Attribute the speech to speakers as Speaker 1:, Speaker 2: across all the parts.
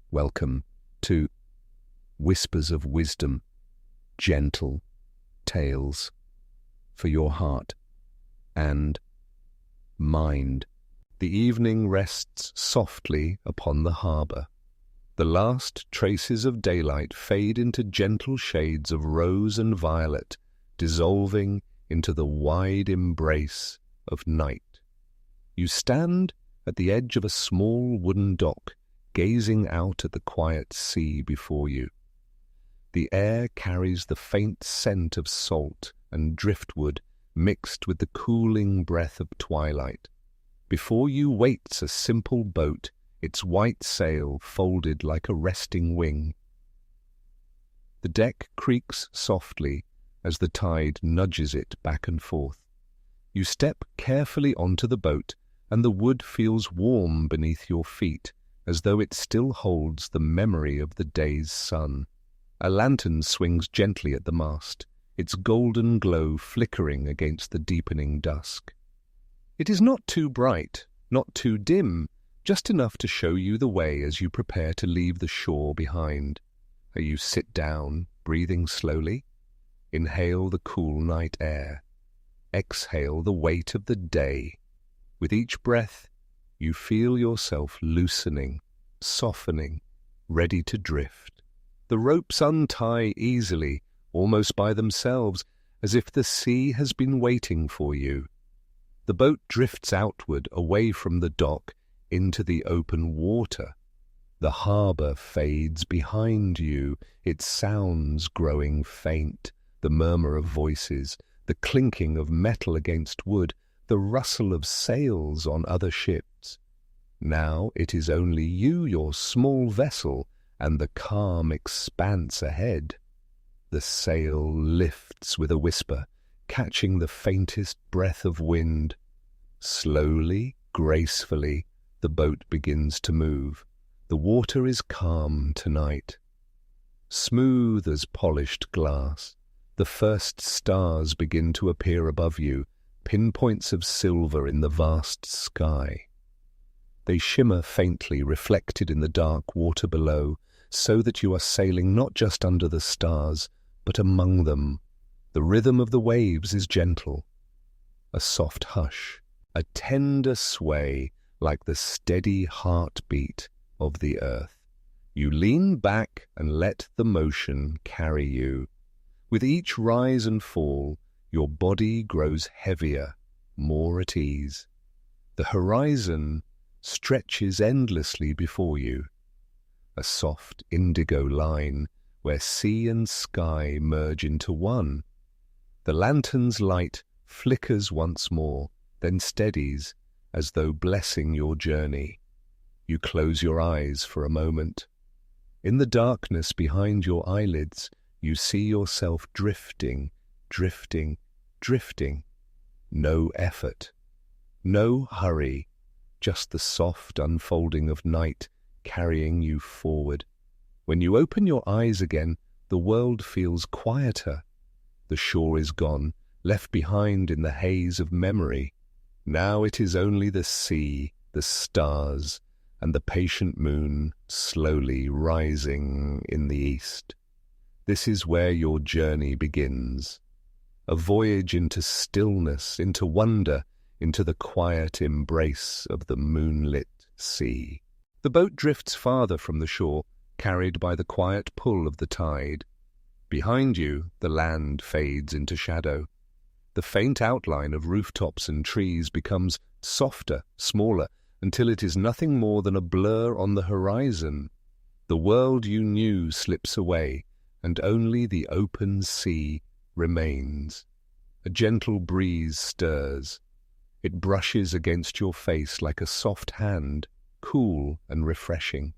Speaker 1: Welcome to Whispers of Wisdom, gentle tales for your heart and mind. The evening rests softly upon the harbour. The last traces of daylight fade into gentle shades of rose and violet, dissolving into the wide embrace of night. You stand at the edge of a small wooden dock, gazing out at the quiet sea before you. The air carries the faint scent of salt and driftwood mixed with the cooling breath of twilight. Before you waits a simple boat, its white sail folded like a resting wing. The deck creaks softly as the tide nudges it back and forth. You step carefully onto the boat, and the wood feels warm beneath your feet, as though it still holds the memory of the day's sun. A lantern swings gently at the mast, its golden glow flickering against the deepening dusk. It is not too bright, not too dim, just enough to show you the way as you prepare to leave the shore behind. You sit down, breathing slowly. Inhale the cool night air. Exhale the weight of the day. With each breath, you feel yourself loosening, softening, ready to drift. The ropes untie easily, almost by themselves, as if the sea has been waiting for you. The boat drifts outward, away from the dock, into the open water. The harbour fades behind you, its sounds growing faint, the murmur of voices, the clinking of metal against wood, the rustle of sails on other ships. Now it is only you, your small vessel, and the calm expanse ahead. The sail lifts with a whisper, catching the faintest breath of wind. Slowly, gracefully, the boat begins to move. The water is calm tonight. Smooth as polished glass, the first stars begin to appear above you, pinpoints of silver in the vast sky. They shimmer faintly, reflected in the dark water below, so that you are sailing not just under the stars, but among them. The rhythm of the waves is gentle. A soft hush, a tender sway, like the steady heartbeat of the earth. You lean back and let the motion carry you. With each rise and fall, your body grows heavier, more at ease. The horizon stretches endlessly before you, a soft indigo line where sea and sky merge into one. The lantern's light flickers once more, then steadies, as though blessing your journey. You close your eyes for a moment. In the darkness behind your eyelids, you see yourself drifting, drifting, drifting. No effort, no hurry, just the soft unfolding of night carrying you forward. When you open your eyes again, the world feels quieter. The shore is gone, left behind in the haze of memory. Now it is only the sea, the stars, and the patient moon slowly rising in the east. This is where your journey begins. A voyage into stillness, into wonder, into the quiet embrace of the moonlit sea. The boat drifts farther from the shore, carried by the quiet pull of the tide. Behind you, the land fades into shadow. The faint outline of rooftops and trees becomes softer, smaller, until it is nothing more than a blur on the horizon. The world you knew slips away, and only the open sea remains. A gentle breeze stirs. It brushes against your face like a soft hand, cool and refreshing.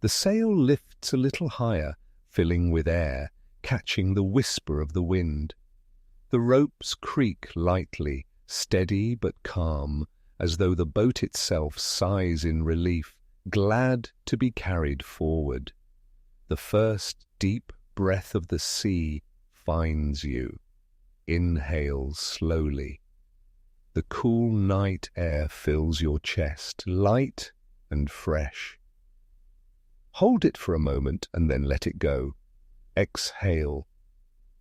Speaker 1: The sail lifts a little higher, filling with air, catching the whisper of the wind. The ropes creak lightly, steady but calm, as though the boat itself sighs in relief, glad to be carried forward. The first deep breath of the sea finds you. Inhale slowly. The cool night air fills your chest, light and fresh. Hold it for a moment and then let it go. Exhale.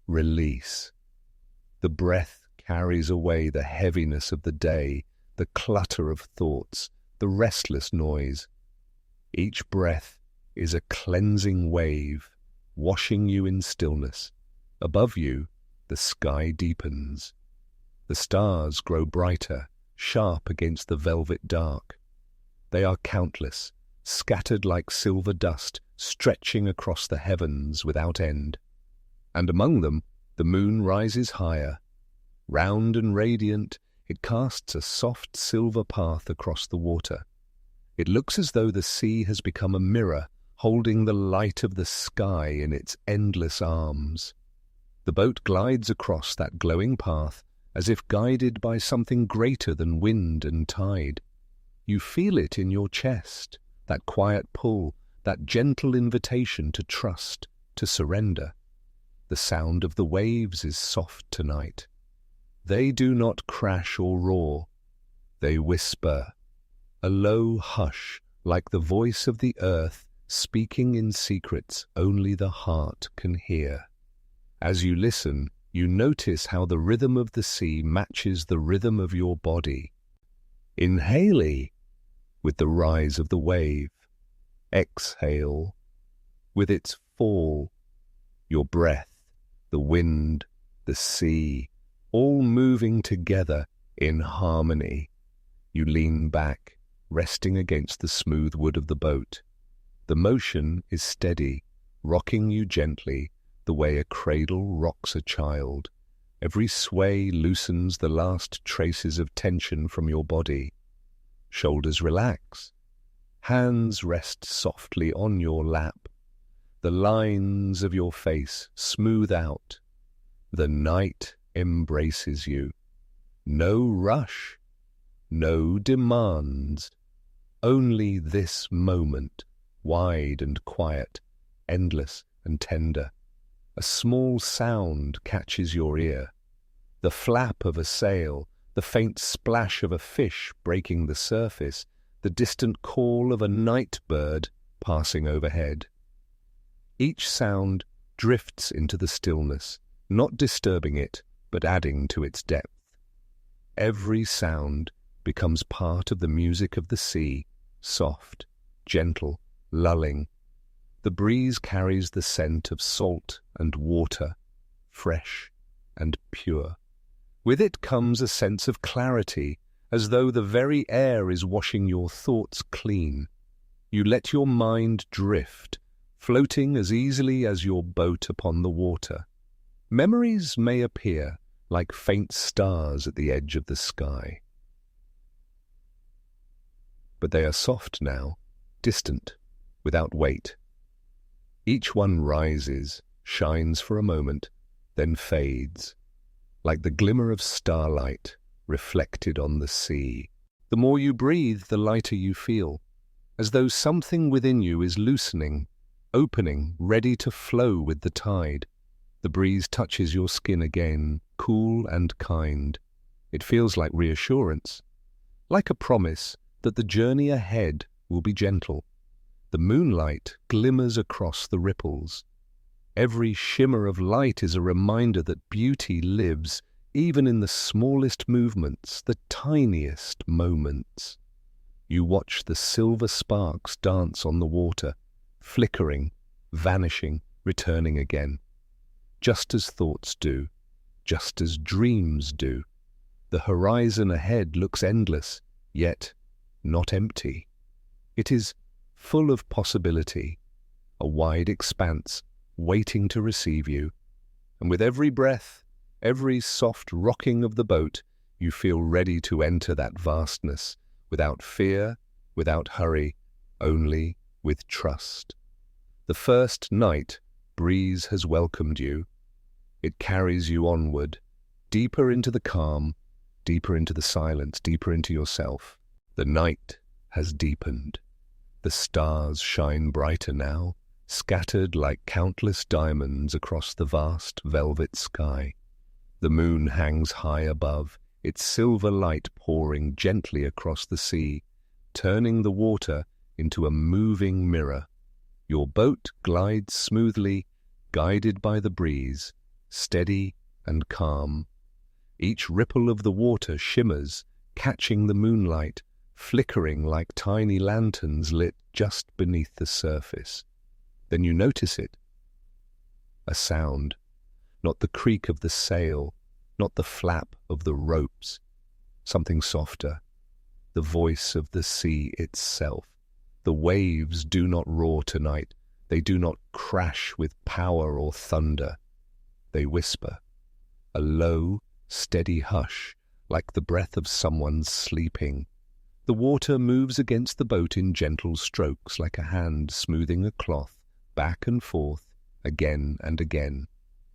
Speaker 1: Release. The breath carries away the heaviness of the day, the clutter of thoughts, the restless noise. Each breath is a cleansing wave, washing you in stillness. Above you, the sky deepens. The stars grow brighter, sharp against the velvet dark. They are countless, scattered like silver dust, stretching across the heavens without end. And among them, the moon rises higher. Round and radiant, it casts a soft silver path across the water. It looks as though the sea has become a mirror, holding the light of the sky in its endless arms. The boat glides across that glowing path as if guided by something greater than wind and tide. You feel it in your chest, that quiet pull, that gentle invitation to trust, to surrender. The sound of the waves is soft tonight. They do not crash or roar. They whisper, a low hush like the voice of the earth speaking in secrets only the heart can hear. As you listen, you notice how the rhythm of the sea matches the rhythm of your body. Inhale with the rise of the wave. Exhale with its fall. Your breath, the wind, the sea, all moving together in harmony. You lean back, resting against the smooth wood of the boat. The motion is steady, rocking you gently, the way a cradle rocks a child. Every sway loosens the last traces of tension from your body. Shoulders relax. Hands rest softly on your lap. The lines of your face smooth out. The night embraces you. No rush, no demands. Only this moment, wide and quiet, endless and tender. A small sound catches your ear. The flap of a sail, the faint splash of a fish breaking the surface, the distant call of a night bird passing overhead. Each sound drifts into the stillness, not disturbing it, but adding to its depth. Every sound becomes part of the music of the sea, soft, gentle, lulling. The breeze carries the scent of salt and water, fresh and pure. With it comes a sense of clarity, as though the very air is washing your thoughts clean. You let your mind drift, floating as easily as your boat upon the water. Memories may appear like faint stars at the edge of the sky. But they are soft now, distant, without weight. Each one rises, shines for a moment, then fades, like the glimmer of starlight reflected on the sea. The more you breathe, the lighter you feel, as though something within you is loosening, opening, ready to flow with the tide. The breeze touches your skin again, cool and kind. It feels like reassurance, like a promise that the journey ahead will be gentle. The moonlight glimmers across the ripples. Every shimmer of light is a reminder that beauty lives even in the smallest movements, the tiniest moments. You watch the silver sparks dance on the water, flickering, vanishing, returning again. Just as thoughts do, just as dreams do. The horizon ahead looks endless, yet not empty. It is full of possibility, a wide expanse waiting to receive you. And with every breath, every soft rocking of the boat, you feel ready to enter that vastness, without fear, without hurry, only with trust. The first night breeze has welcomed you. It carries you onward, deeper into the calm, deeper into the silence, deeper into yourself. The night has deepened. The stars shine brighter now, scattered like countless diamonds across the vast velvet sky. The moon hangs high above, its silver light pouring gently across the sea, turning the water into a moving mirror. Your boat glides smoothly, guided by the breeze, steady and calm. Each ripple of the water shimmers, catching the moonlight, flickering like tiny lanterns lit just beneath the surface. Then you notice it. A sound, not the creak of the sail, not the flap of the ropes, something softer, the voice of the sea itself. The waves do not roar tonight. They do not crash with power or thunder. They whisper, a low, steady hush, like the breath of someone sleeping. The water moves against the boat in gentle strokes, like a hand smoothing a cloth, back and forth, again and again.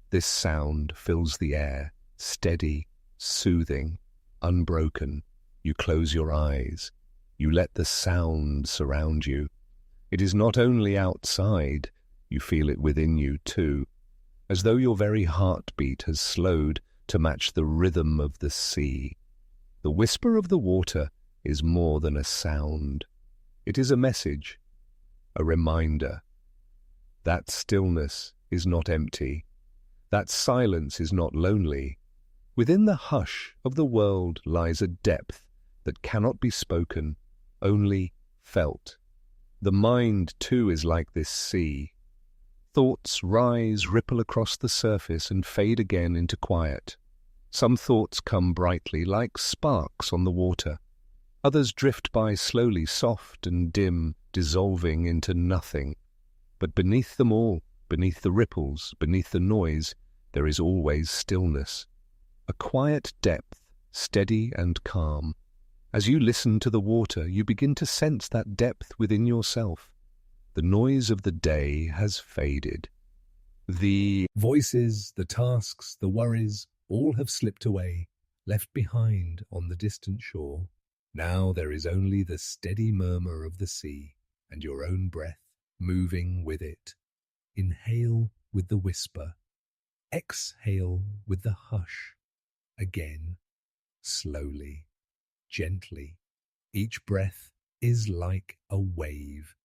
Speaker 1: This sound fills the air, steady, soothing, unbroken. You close your eyes. You let the sound surround you. It is not only outside, you feel it within you too, as though your very heartbeat has slowed to match the rhythm of the sea. The whisper of the water is more than a sound. It is a message, a reminder. That stillness is not empty. That silence is not lonely. Within the hush of the world lies a depth that cannot be spoken, only felt. The mind, too, is like this sea. Thoughts rise, ripple across the surface, and fade again into quiet. Some thoughts come brightly, like sparks on the water. Others drift by slowly, soft and dim, dissolving into nothing. But beneath them all, beneath the ripples, beneath the noise, there is always stillness. A quiet depth, steady and calm. As you listen to the water, you begin to sense that depth within yourself. The noise of the day has faded. The voices, the tasks, the worries, all have slipped away, left behind on the distant shore. Now there is only the steady murmur of the sea and your own breath moving with it. Inhale with the whisper. Exhale with the hush. Again, slowly. Gently. Each breath is like a wave.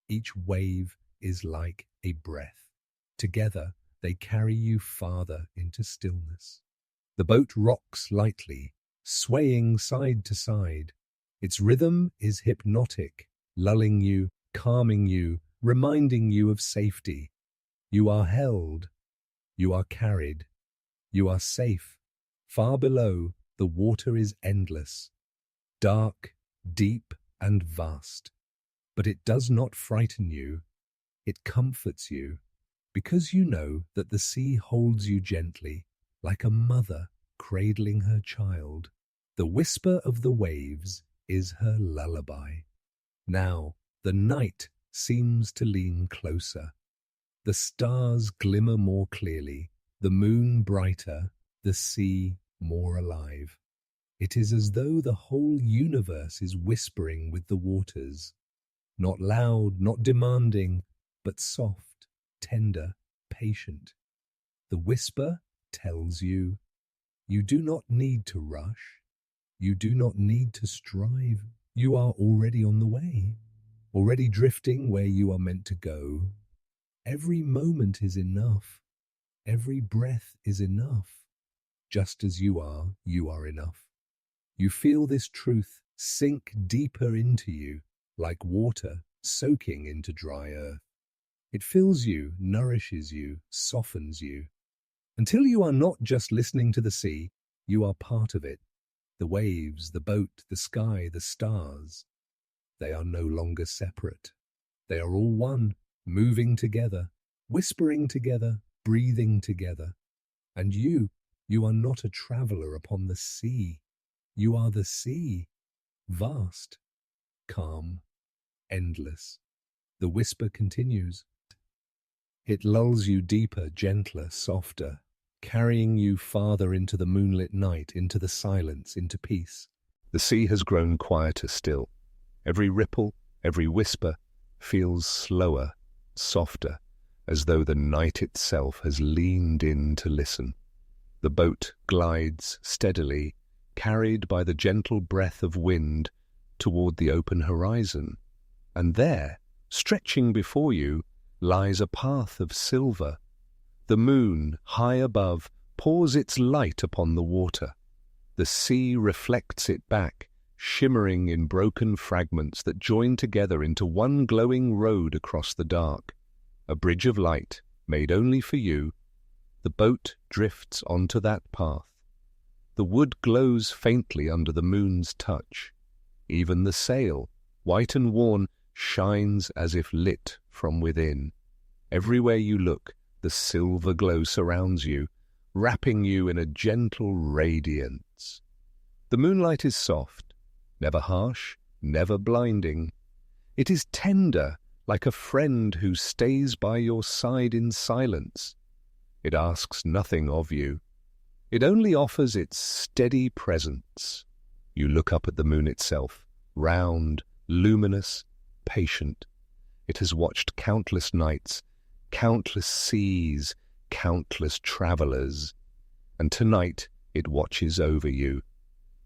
Speaker 1: Each wave is like a breath. Together, they carry you farther into stillness. The boat rocks lightly, swaying side to side. Its rhythm is hypnotic, lulling you, calming you, reminding you of safety. You are held. You are carried. You are safe. Far below, the water is endless. Dark, deep, and vast. But it does not frighten you. It comforts you, because you know that the sea holds you gently, like a mother cradling her child. The whisper of the waves is her lullaby. Now, the night seems to lean closer. The stars glimmer more clearly, the moon brighter, the sea more alive. It is as though the whole universe is whispering with the waters. Not loud, not demanding, but soft, tender, patient. The whisper tells you, you do not need to rush. You do not need to strive. You are already on the way, already drifting where you are meant to go. Every moment is enough. Every breath is enough. Just as you are enough. You feel this truth sink deeper into you, like water soaking into dry earth. It fills you, nourishes you, softens you. Until you are not just listening to the sea, you are part of it. The waves, the boat, the sky, the stars. They are no longer separate. They are all one, moving together, whispering together, breathing together. And you are not a traveler upon the sea. You are the sea, vast, calm, endless. The whisper continues. It lulls you deeper, gentler, softer, carrying you farther into the moonlit night, into the silence, into peace. The sea has grown quieter still. Every ripple, every whisper feels slower, softer, as though the night itself has leaned in to listen. The boat glides steadily, carried by the gentle breath of wind, toward the open horizon. And there, stretching before you, lies a path of silver. The moon, high above, pours its light upon the water. The sea reflects it back, shimmering in broken fragments that join together into one glowing road across the dark. A bridge of light, made only for you. The boat drifts onto that path. The wood glows faintly under the moon's touch. Even the sail, white and worn, shines as if lit from within. Everywhere you look, the silver glow surrounds you, wrapping you in a gentle radiance. The moonlight is soft, never harsh, never blinding. It is tender, like a friend who stays by your side in silence. It asks nothing of you. It only offers its steady presence. You look up at the moon itself, round, luminous, patient. It has watched countless nights, countless seas, countless travelers. And tonight it watches over you.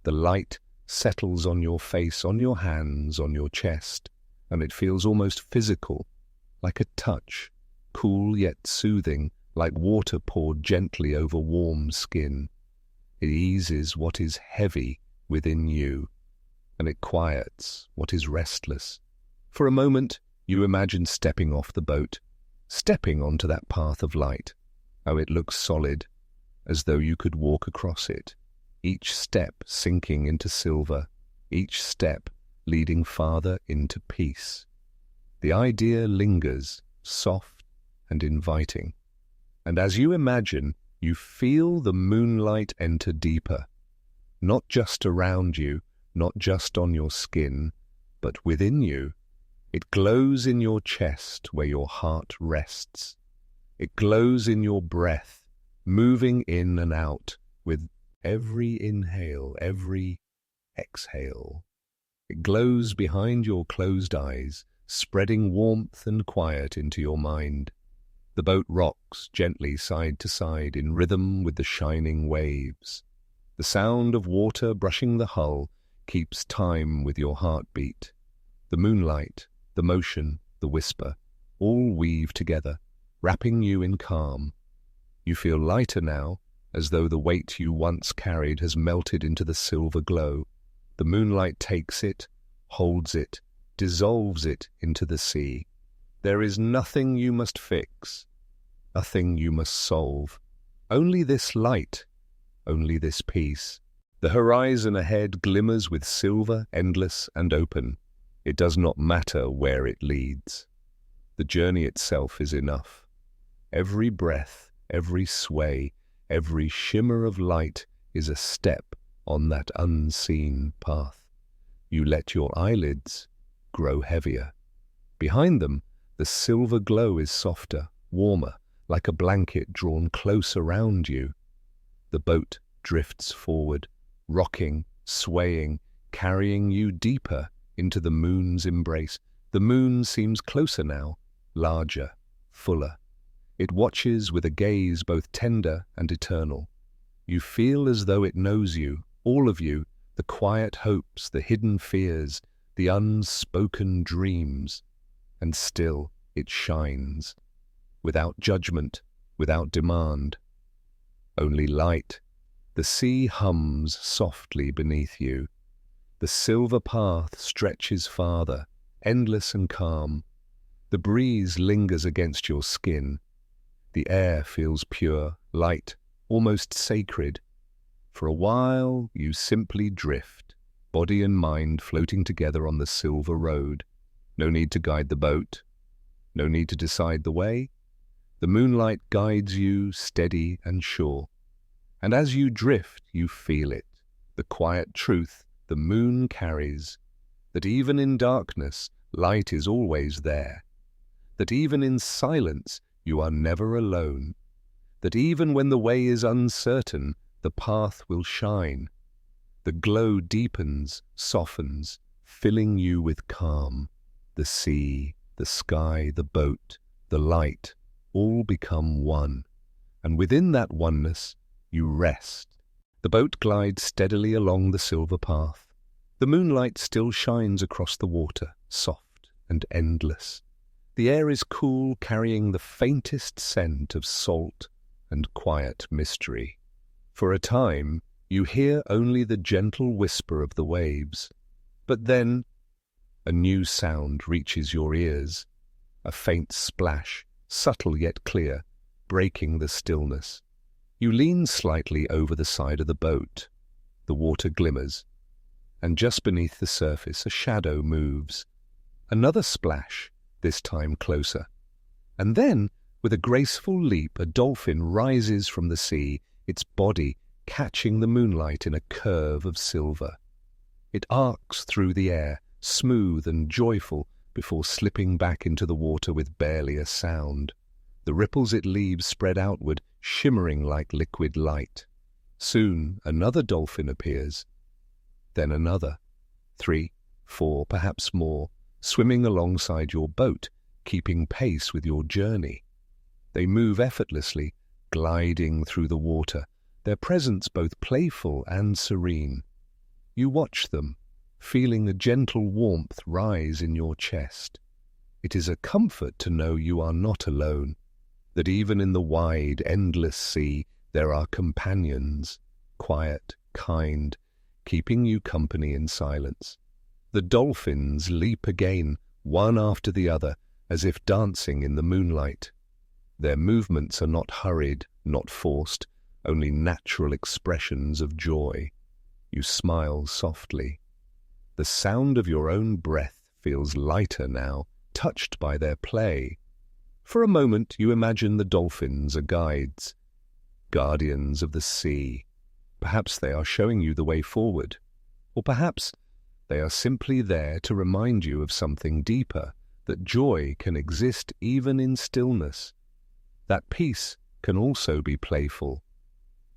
Speaker 1: The light settles on your face, on your hands, on your chest, and it feels almost physical, like a touch, cool yet soothing, like water poured gently over warm skin. It eases what is heavy within you, and it quiets what is restless. For a moment, you imagine stepping off the boat, stepping onto that path of light. Oh, it looks solid, as though you could walk across it, each step sinking into silver, each step leading farther into peace. The idea lingers, soft and inviting. And as you imagine, you feel the moonlight enter deeper, not just around you, not just on your skin, but within you. It glows in your chest where your heart rests. It glows in your breath, moving in and out with every inhale, every exhale. It glows behind your closed eyes, spreading warmth and quiet into your mind. The boat rocks gently side to side in rhythm with the shining waves. The sound of water brushing the hull keeps time with your heartbeat. The moonlight, the motion, the whisper, all weave together, wrapping you in calm. You feel lighter now, as though the weight you once carried has melted into the silver glow. The moonlight takes it, holds it, dissolves it into the sea. There is nothing you must fix, nothing you must solve. Only this light, only this peace. The horizon ahead glimmers with silver, endless and open. It does not matter where it leads. The journey itself is enough. Every breath, every sway, every shimmer of light is a step on that unseen path. You let your eyelids grow heavier. Behind them, the silver glow is softer, warmer, like a blanket drawn close around you. The boat drifts forward, rocking, swaying, carrying you deeper into the moon's embrace. The moon seems closer now, larger, fuller. It watches with a gaze both tender and eternal. You feel as though it knows you, all of you, the quiet hopes, the hidden fears, the unspoken dreams. And still it shines, without judgment, without demand. Only light. The sea hums softly beneath you. The silver path stretches farther, endless and calm. The breeze lingers against your skin. The air feels pure, light, almost sacred. For a while, you simply drift, body and mind floating together on the silver road. No need to guide the boat. No need to decide the way. The moonlight guides you steady and sure. And as you drift, you feel it, the quiet truth the moon carries, that even in darkness, light is always there, that even in silence, you are never alone, that even when the way is uncertain, the path will shine. The glow deepens, softens, filling you with calm. The sea, the sky, the boat, the light, all become one. And within that oneness, you rest. The boat glides steadily along the silver path. The moonlight still shines across the water, soft and endless. The air is cool, carrying the faintest scent of salt and quiet mystery. For a time, you hear only the gentle whisper of the waves. But then, a new sound reaches your ears, a faint splash, subtle yet clear, breaking the stillness. You lean slightly over the side of the boat. The water glimmers, and just beneath the surface a shadow moves. Another splash, this time closer. And then, with a graceful leap, a dolphin rises from the sea, its body catching the moonlight in a curve of silver. It arcs through the air, smooth and joyful, before slipping back into the water with barely a sound. The ripples it leaves spread outward, shimmering like liquid light. Soon another dolphin appears, then another, 3, 4, perhaps more, swimming alongside your boat, keeping pace with your journey. They move effortlessly, gliding through the water, their presence both playful and serene. You watch them, feeling a gentle warmth rise in your chest. It is a comfort to know you are not alone, that even in the wide, endless sea there are companions, quiet, kind, keeping you company in silence. The dolphins leap again, one after the other, as if dancing in the moonlight. Their movements are not hurried, not forced, only natural expressions of joy. You smile softly. The sound of your own breath feels lighter now, touched by their play. For a moment you imagine the dolphins are guides, guardians of the sea. Perhaps they are showing you the way forward, or perhaps they are simply there to remind you of something deeper, that joy can exist even in stillness. That peace can also be playful.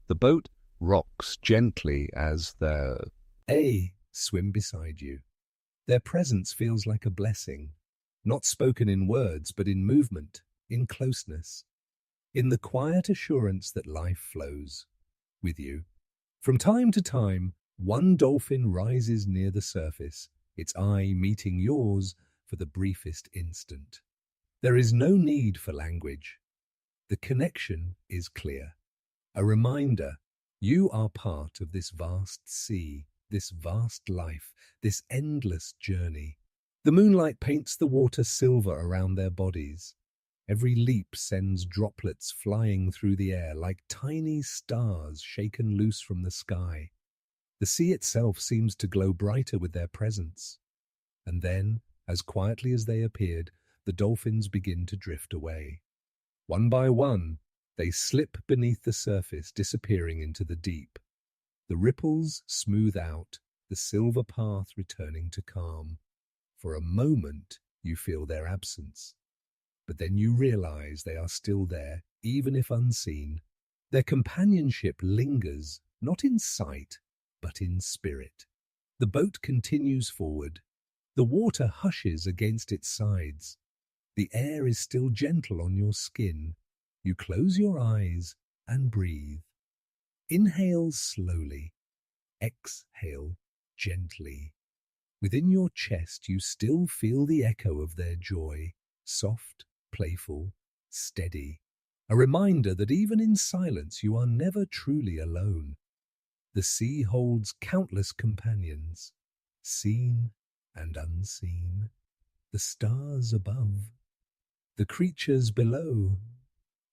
Speaker 1: The boat rocks gently as they swim beside you. Their presence feels like a blessing, not spoken in words, but in movement, in closeness, in the quiet assurance that life flows with you. From time to time, one dolphin rises near the surface, its eye meeting yours for the briefest instant. There is no need for language. The connection is clear. A reminder, you are part of this vast sea, this vast life, this endless journey. The moonlight paints the water silver around their bodies. Every leap sends droplets flying through the air like tiny stars shaken loose from the sky. The sea itself seems to glow brighter with their presence. And then, as quietly as they appeared, the dolphins begin to drift away. One by one, they slip beneath the surface, disappearing into the deep. The ripples smooth out, the silver path returning to calm. For a moment, you feel their absence. But then you realize they are still there, even if unseen. Their companionship lingers, not in sight, but in spirit. The boat continues forward. The water hushes against its sides. The air is still gentle on your skin. You close your eyes and breathe. Inhale slowly. Exhale gently. Within your chest you still feel the echo of their joy, soft, playful, steady. A reminder that even in silence you are never truly alone. The sea holds countless companions, seen and unseen. The stars above, the creatures below,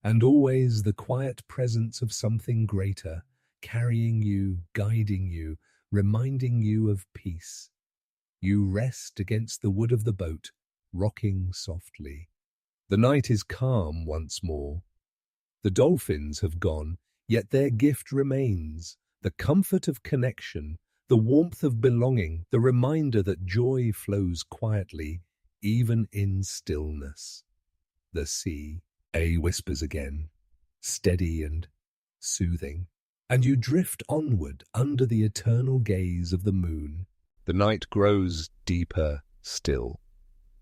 Speaker 1: and always the quiet presence of something greater, carrying you, guiding you, reminding you of peace. You rest against the wood of the boat, rocking softly. The night is calm once more. The dolphins have gone, yet their gift remains, the comfort of connection, the warmth of belonging, the reminder that joy flows quietly, even in stillness. The sea, whispers again, steady and soothing, and you drift onward under the eternal gaze of the moon. The night grows deeper still.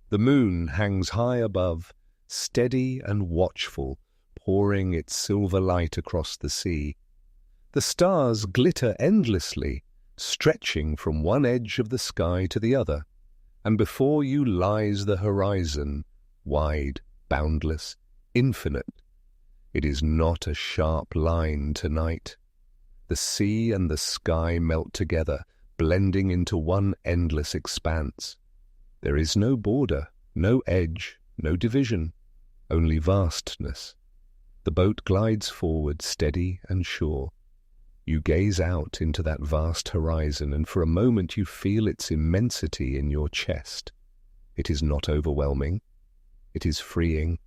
Speaker 1: The moon hangs high above, steady and watchful, pouring its silver light across the sea. The stars glitter endlessly, stretching from one edge of the sky to the other, and before you lies the horizon, wide, boundless, infinite. It is not a sharp line tonight. The sea and the sky melt together, blending into one endless expanse. There is no border, no edge, no division, only vastness. The boat glides forward, steady and sure. You gaze out into that vast horizon, and for a moment you feel its immensity in your chest. It is not overwhelming. It is freeing.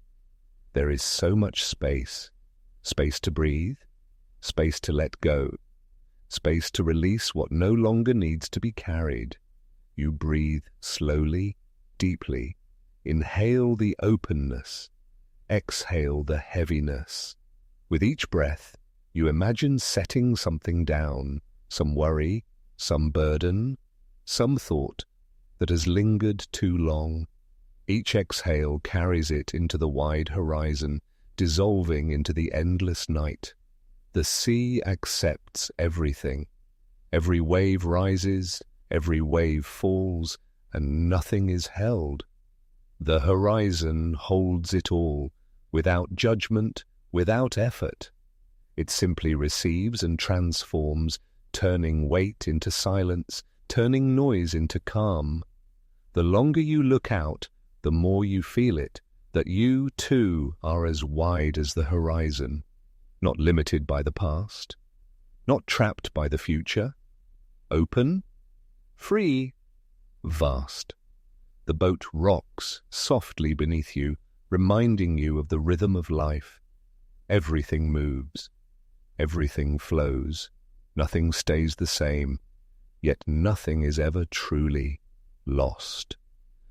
Speaker 1: There is so much space. Space to breathe, space to let go, space to release what no longer needs to be carried. You breathe slowly, deeply. Inhale the openness. Exhale the heaviness. With each breath, you imagine setting something down, some worry, some burden, some thought that has lingered too long. Each exhale carries it into the wide horizon, dissolving into the endless night. The sea accepts everything. Every wave rises, every wave falls, and nothing is held. The horizon holds it all, without judgment, without effort. It simply receives and transforms, turning weight into silence, turning noise into calm. The longer you look out, the more you feel it, that you, too, are as wide as the horizon, not limited by the past, not trapped by the future, open, free, vast. The boat rocks softly beneath you, reminding you of the rhythm of life. Everything moves, everything flows, nothing stays the same, yet nothing is ever truly lost.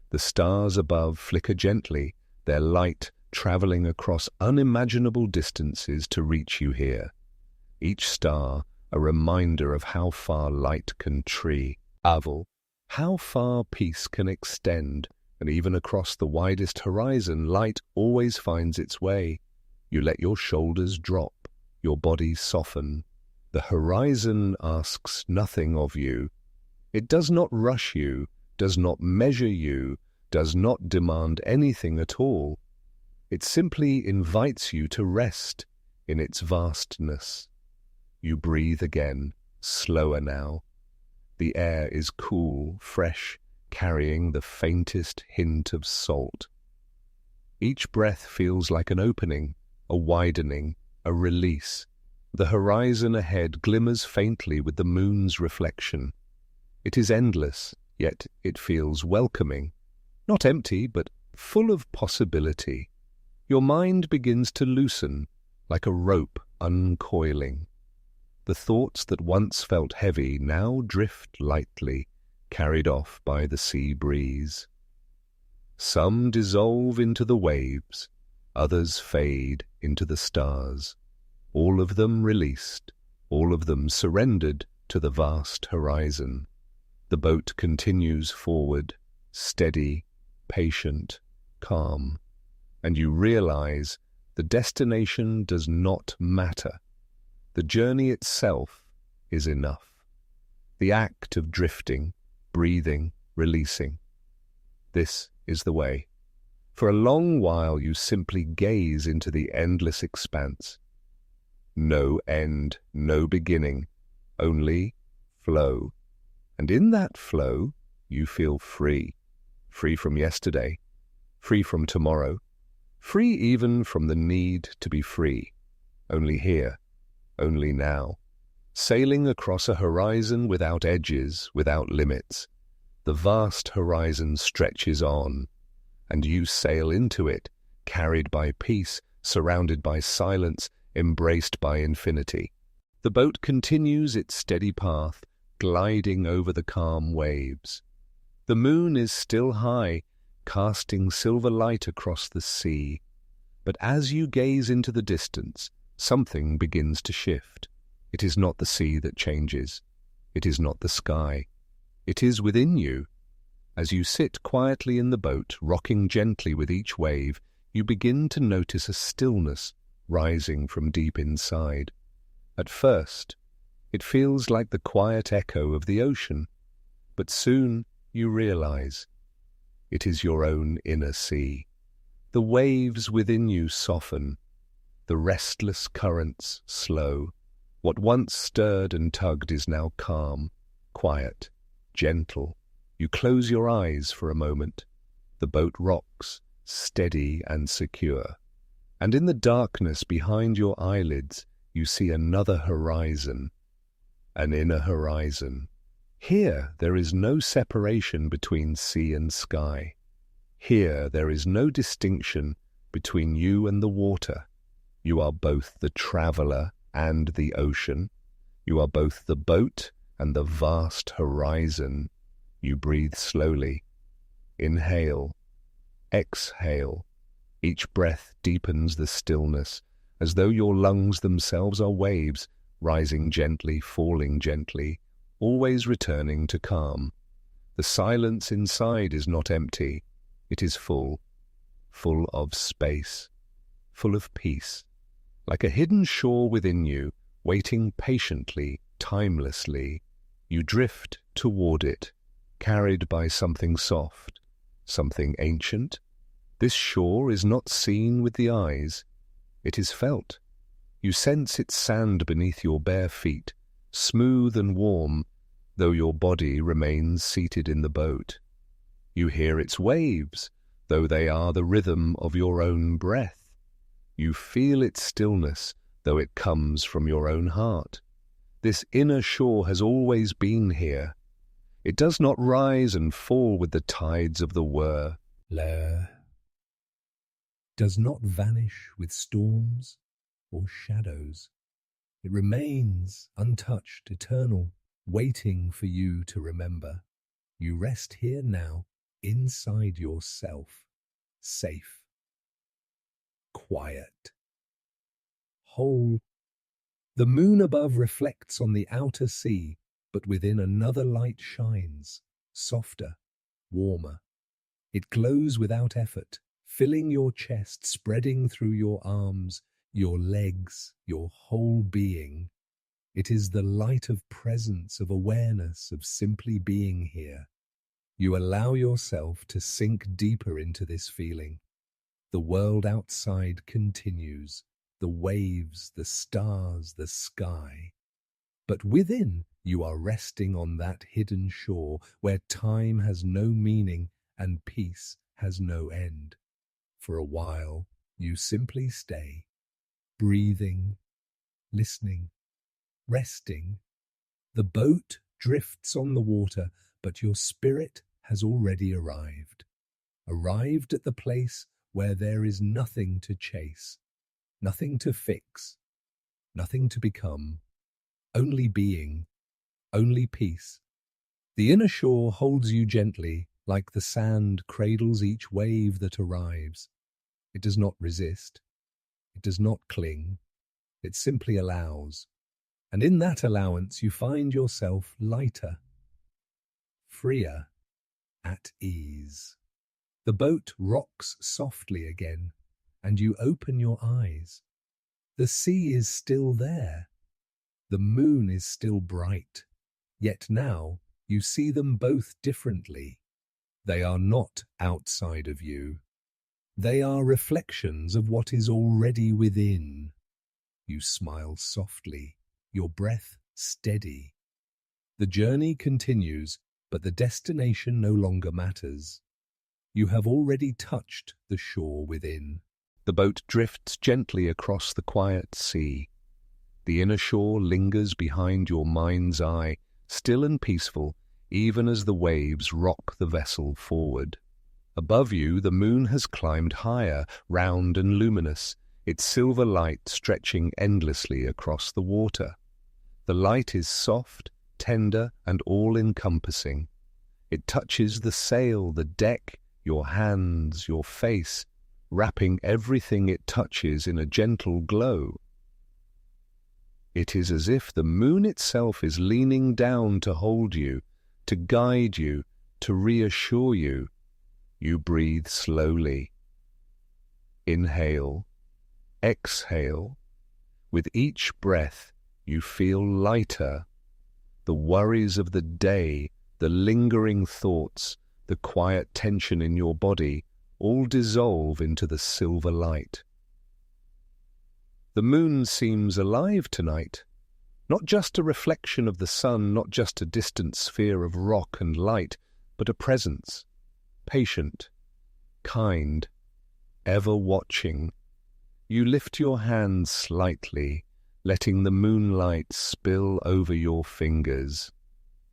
Speaker 1: The stars above flicker gently, their light traveling across unimaginable distances to reach you here. Each star a reminder of how far light can travel, how far peace can extend, and even across the widest horizon, light always finds its way. You let your shoulders drop, your body soften. The horizon asks nothing of you. It does not rush you, does not measure you, does not demand anything at all. It simply invites you to rest in its vastness. You breathe again, slower now. The air is cool, fresh, carrying the faintest hint of salt. Each breath feels like an opening, a widening, a release. The horizon ahead glimmers faintly with the moon's reflection. It is endless, yet it feels welcoming. Not empty, but full of possibility. Your mind begins to loosen, like a rope uncoiling. The thoughts that once felt heavy now drift lightly, carried off by the sea breeze. Some dissolve into the waves, others fade into the stars. All of them released, all of them surrendered to the vast horizon. The boat continues forward, steady, patient, calm, and you realize the destination does not matter. The journey itself is enough. The act of drifting, breathing, releasing. This is the way. For a long while you simply gaze into the endless expanse. No end, no beginning, only flow. And in that flow, you feel free. Free from yesterday, free from tomorrow, free even from the need to be free. Only here, only now. Sailing across a horizon without edges, without limits. The vast horizon stretches on, and you sail into it, carried by peace, surrounded by silence, embraced by infinity. The boat continues its steady path, gliding over the calm waves. The moon is still high, casting silver light across the sea. But as you gaze into the distance, something begins to shift. It is not the sea that changes. It is not the sky. It is within you. As you sit quietly in the boat, rocking gently with each wave, you begin to notice a stillness rising from deep inside. At first, it feels like the quiet echo of the ocean, but soon you realize it is your own inner sea. The waves within you soften, the restless currents slow. What once stirred and tugged is now calm, quiet, gentle. You close your eyes for a moment. The boat rocks, steady and secure. And in the darkness behind your eyelids, you see another horizon, an inner horizon. Here there is no separation between sea and sky. Here there is no distinction between you and the water. You are both the traveller and the ocean. You are both the boat and the vast horizon. You breathe slowly. Inhale. Exhale. Each breath deepens the stillness, as though your lungs themselves are waves, rising gently, falling gently, always returning to calm. The silence inside is not empty. It is full, full of space, full of peace, like a hidden shore within you, waiting patiently, timelessly. You drift toward it, carried by something soft, something ancient. This shore is not seen with the eyes. It is felt. You sense its sand beneath your bare feet, smooth and warm, though your body remains seated in the boat. You hear its waves, though they are the rhythm of your own breath. You feel its stillness, though it comes from your own heart. This inner shore has always been here. It does not rise and fall with the tides of the whir.
Speaker 2: Does not vanish with storms or shadows. It remains untouched, eternal, waiting for you to remember. You rest here now, inside yourself, safe, quiet, whole. The moon above reflects on the outer sea, but within another light shines, softer, warmer. It glows without effort, filling your chest, spreading through your arms, your legs, your whole being. It is the light of presence, of awareness, of simply being here. You allow yourself to sink deeper into this feeling. The world outside continues, the waves, the stars, the sky. But within, you are resting on that hidden shore where time has no meaning and peace has no end. For a while, you simply stay, breathing, listening, resting. The boat drifts on the water, but your spirit has already arrived at the place where there is nothing to chase, nothing to fix, nothing to become, only being, only peace. The inner shore holds you gently, like the sand cradles each wave that arrives. It does not resist, it does not cling, it simply allows. And in that allowance you find yourself lighter, freer, at ease. The boat rocks softly again, and you open your eyes. The sea is still there. The moon is still bright. Yet now you see them both differently. They are not outside of you. They are reflections of what is already within. You smile softly, your breath steady. The journey continues, but the destination no longer matters. You have already touched the shore within.
Speaker 1: The boat drifts gently across the quiet sea. The inner shore lingers behind your mind's eye, still and peaceful, even as the waves rock the vessel forward. Above you, the moon has climbed higher, round and luminous, its silver light stretching endlessly across the water. The light is soft, tender, and all-encompassing. It touches the sail, the deck, your hands, your face, wrapping everything it touches in a gentle glow. It is as if the moon itself is leaning down to hold you, to guide you, to reassure you. You breathe slowly. Inhale. Exhale. With each breath, you feel lighter. The worries of the day, the lingering thoughts, the quiet tension in your body, all dissolve into the silver light. The moon seems alive tonight, not just a reflection of the sun, not just a distant sphere of rock and light, but a presence, patient, kind, ever watching. You lift your hands slightly, letting the moonlight spill over your fingers.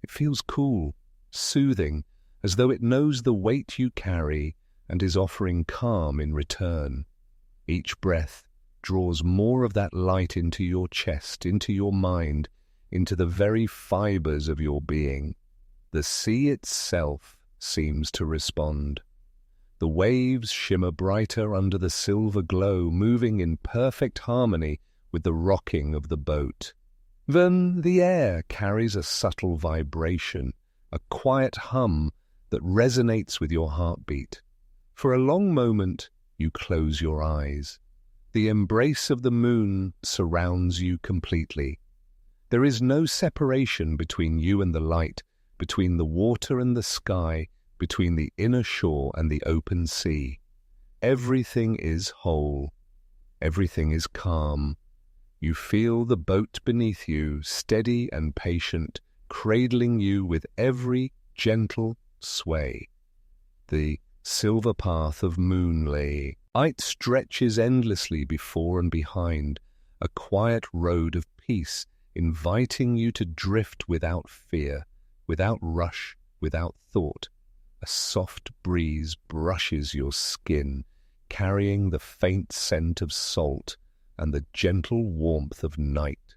Speaker 1: It feels cool, soothing, as though it knows the weight you carry and is offering calm in return. Each breath draws more of that light into your chest, into your mind, into the very fibers of your being. The sea itself seems to respond. The waves shimmer brighter under the silver glow, moving in perfect harmony with the rocking of the boat. Then the air carries a subtle vibration, a quiet hum that resonates with your heartbeat. For a long moment, you close your eyes. The embrace of the moon surrounds you completely. There is no separation between you and the light, between the water and the sky, between the inner shore and the open sea. Everything is whole. Everything is calm. You feel the boat beneath you, steady and patient, cradling you with every gentle sway. The silver path of Moonlit stretches endlessly before and behind, a quiet road of peace, inviting you to drift without fear, without rush, without thought. A soft breeze brushes your skin, carrying the faint scent of salt and the gentle warmth of night.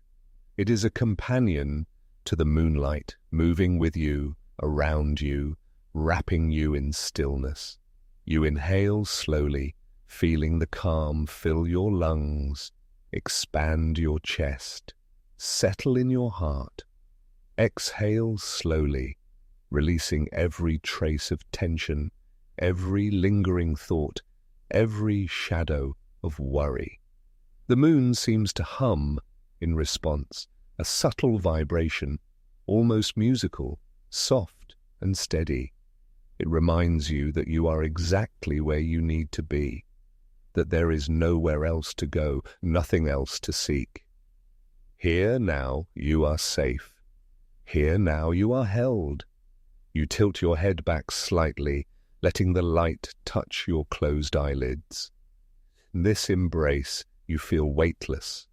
Speaker 1: It is a companion to the moonlight, moving with you, around you, wrapping you in stillness. You inhale slowly, feeling the calm fill your lungs, expand your chest, settle in your heart. Exhale slowly, releasing every trace of tension, every lingering thought, every shadow of worry. The moon seems to hum in response, a subtle vibration, almost musical, soft and steady. It reminds you that you are exactly where you need to be, that there is nowhere else to go, nothing else to seek. Here now you are safe. Here now you are held. You tilt your head back slightly, letting the light touch your closed eyelids. In this embrace, you feel weightless.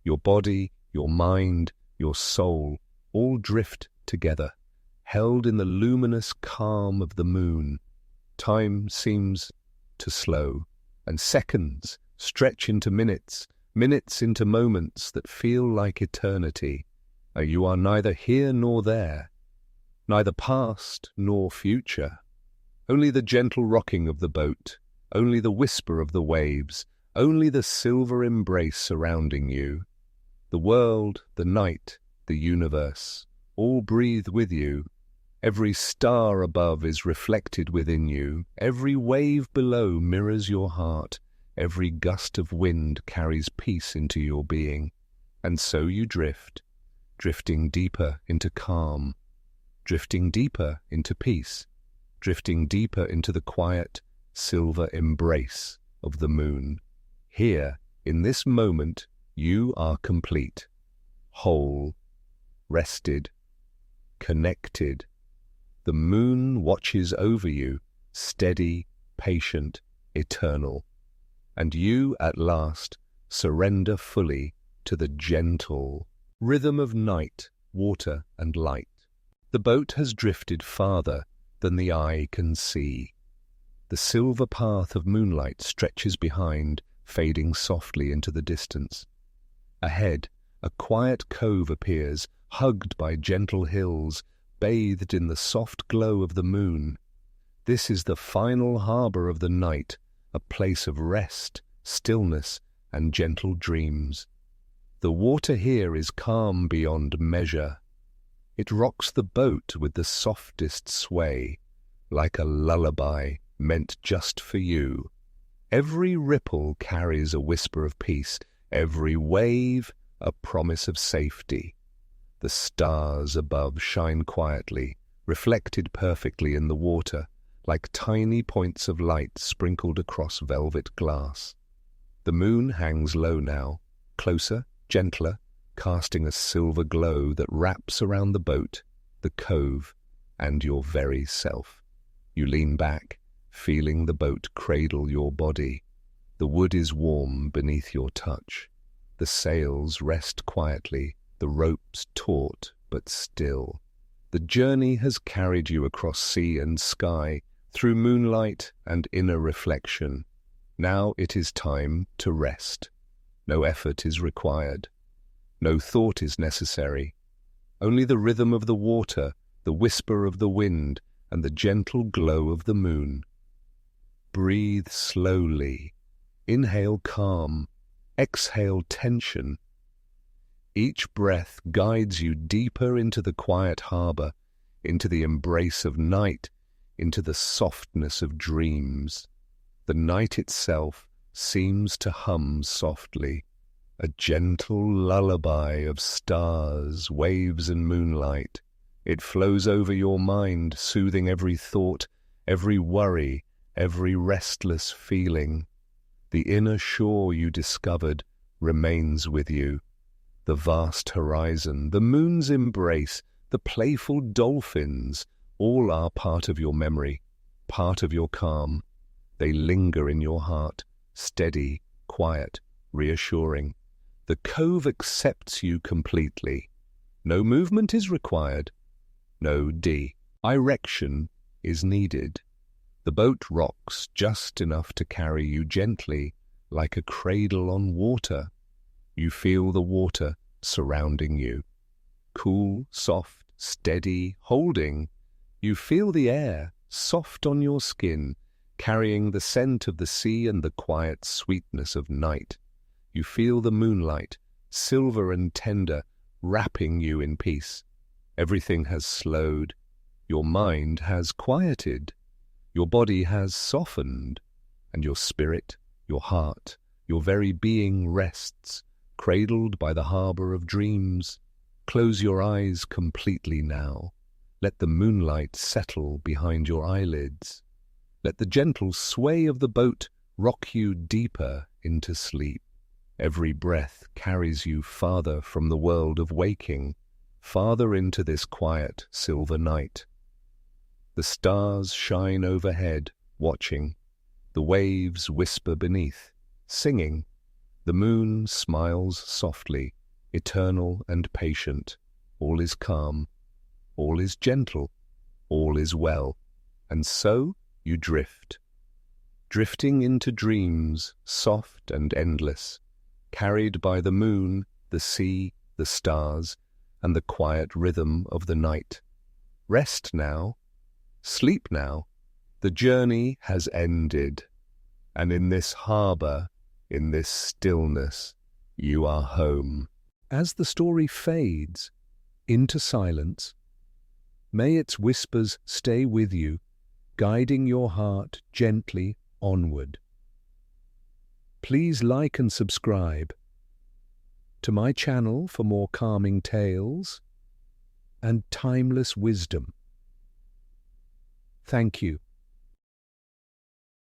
Speaker 1: Your body, your mind, your soul all drift together, held in the luminous calm of the moon. Time seems to slow, and seconds stretch into minutes, minutes into moments that feel like eternity. You are neither here nor there, neither past nor future. Only the gentle rocking of the boat, only the whisper of the waves, only the silver embrace surrounding you. The world, the night, the universe, all breathe with you. Every star above is reflected within you. Every wave below mirrors your heart. Every gust of wind carries peace into your being. And so you drift, drifting deeper into calm, drifting deeper into peace, drifting deeper into the quiet, silver embrace of the moon. Here, in this moment, you are complete, whole, rested, connected. The moon watches over you, steady, patient, eternal. And you, at last, surrender fully to the gentle rhythm of night, water, and light. The boat has drifted farther than the eye can see. The silver path of moonlight stretches behind, fading softly into the distance. Ahead, a quiet cove appears, hugged by gentle hills, bathed in the soft glow of the moon. This is the final harbour of the night, a place of rest, stillness, and gentle dreams. The water here is calm beyond measure. It rocks the boat with the softest sway, like a lullaby meant just for you. Every ripple carries a whisper of peace, every wave a promise of safety. The stars above shine quietly, reflected perfectly in the water, like tiny points of light sprinkled across velvet glass. The moon hangs low now, closer, gentler, casting a silver glow that wraps around the boat, the cove, and your very self. You lean back, feeling the boat cradle your body. The wood is warm beneath your touch. The sails rest quietly, the ropes taut but still. The journey has carried you across sea and sky, through moonlight and inner reflection. Now it is time to rest. No effort is required. No thought is necessary. Only the rhythm of the water, the whisper of the wind, and the gentle glow of the moon. Breathe slowly. Inhale calm. Exhale tension. Each breath guides you deeper into the quiet harbor, into the embrace of night, into the softness of dreams. The night itself seems to hum softly, a gentle lullaby of stars, waves, and moonlight. It flows over your mind, soothing every thought, every worry, every restless feeling. The inner shore you discovered remains with you. The vast horizon, the moon's embrace, the playful dolphins, all are part of your memory, part of your calm. They linger in your heart, steady, quiet, reassuring. The cove accepts you completely. No movement is required. No direction is needed. The boat rocks just enough to carry you gently, like a cradle on water. You feel the water surrounding you. Cool, soft, steady, holding. You feel the air, soft on your skin, carrying the scent of the sea and the quiet sweetness of night. You feel the moonlight, silver and tender, wrapping you in peace. Everything has slowed. Your mind has quieted. Your body has softened. And your spirit, your heart, your very being rests, cradled by the harbor of dreams. Close your eyes completely now. Let the moonlight settle behind your eyelids. Let the gentle sway of the boat rock you deeper into sleep. Every breath carries you farther from the world of waking, farther into this quiet silver night. The stars shine overhead, watching. The waves whisper beneath, singing. The moon smiles softly, eternal and patient. All is calm. All is gentle. All is well. And so you drift. Drifting into dreams, soft and endless, carried by the moon, the sea, the stars, and the quiet rhythm of the night. Rest now. Sleep now. The journey has ended. And in this harbor, in this stillness, you are home. As the story fades into silence, may its whispers stay with you, guiding your heart gently onward. Please like and subscribe to my channel for more calming tales and timeless wisdom. Thank you.